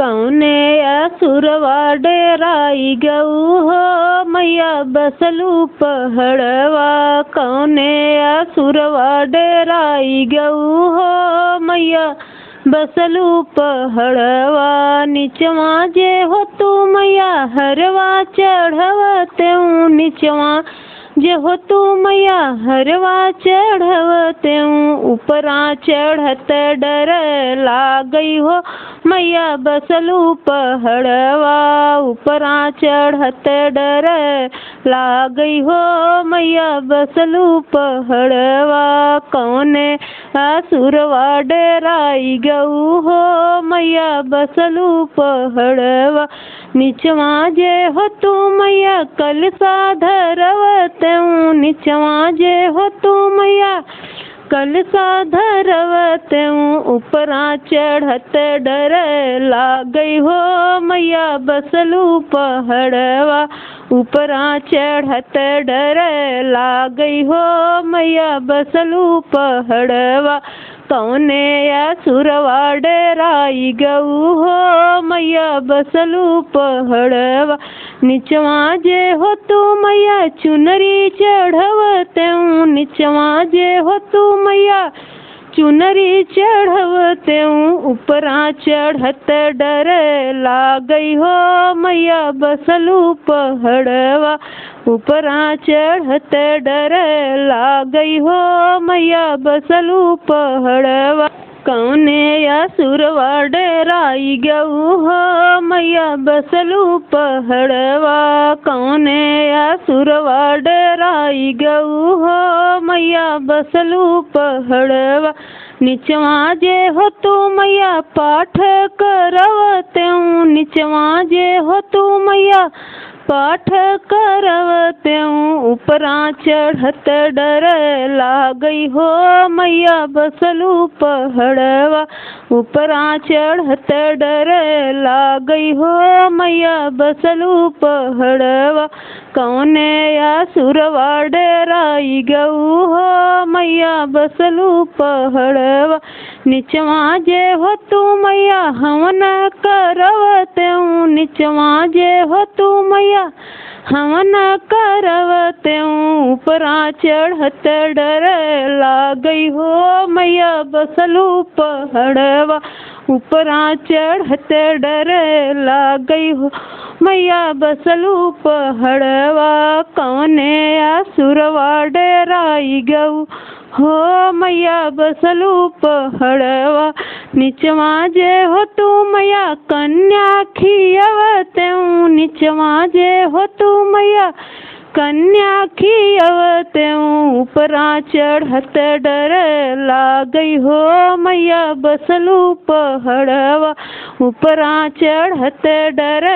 कौने असुरवा डेराई गऊ हो मैया बसलू पहड़वा। कौने असुरवा डेराई गऊ हो मैया बसलू पहड़वा। निचवा जे हो तू मैया हरवा चढ़वते निचवा जे हो तू मैया हरवा चढ़वते ऊपरा चढ़त डर लागई हो मैया बसलू पहड़वा। ऊपरा चढ़त डर लागई हो मैया बसलू पहड़वा। कौने असुरवा डेराई गऊ हो मैया बसलू पहड़वा। निचवा जे हो तू मैया कलसा धरवते निचवा जे हो तू मैया कलसा धरवते ऊपरा चढ़त डर लागई हो मैया बसलू पहड़वा। ऊपरा चढ़त डर लागई हो मैया बसलू पहड़वा। कौने असुरवा डेराई गऊ हो मैया बसलू पहड़वा। निचवा जे हो तू मैया चुनरी चढ़वते निचवा जे हो तू मैया चुनरी चढ़वते ऊपरा चढ़त डर लागई हो मैया बसलू पहड़वा। ऊपरा चढ़त डर लागई हो मैया बसलू पहड़वा। कौने असुरवा डेराई गऊ हो मैया बसलू पहड़वा। कौने असुरवा डेराई गऊ हो मैया बसलू पहड़वा। निचवा जे हो तू मैया पाठ करवते निचवा जे हो तू मैया पाठ करवते ऊपरा चढ़त डर लागई हो मैया बसलू पहड़वा। ऊपरा चढ़त डर लागई हो मैया बसलू पहड़वा। कौने असुरवा डेराई गऊ हो मैया बसलू पहड़वा। निचवा जे हो तू मैया हवन करवते निचवा जे हो तू मैया हवन करवते ऊपरा चढ़त डर लागई हो मैया बसलू पहड़वा। ऊपरा चढ़त डर लागई हो मैया बसलू पहड़वा। कौने असुरवा डेराई गऊ हो मैया बसलू पहड़वा। निचवा जे हो तू मैया कन्या खियवते निचवा जे हो तू मैया कन्या खियवते ऊपरा चढ़त डर लागई हो मैया बसलू पहड़वा। ऊपरा चढ़त डर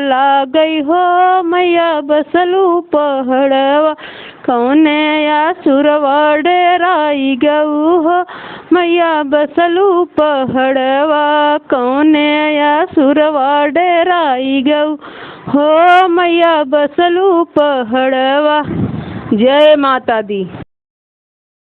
लागई हो मैया बसलू पहड़वा। कौने असुरवा डेराई गऊ हो मैया बसलू पहड़वा। कौने असुरवा डेराई गऊ हो मैया बसलू पहड़वा। जय माता दी।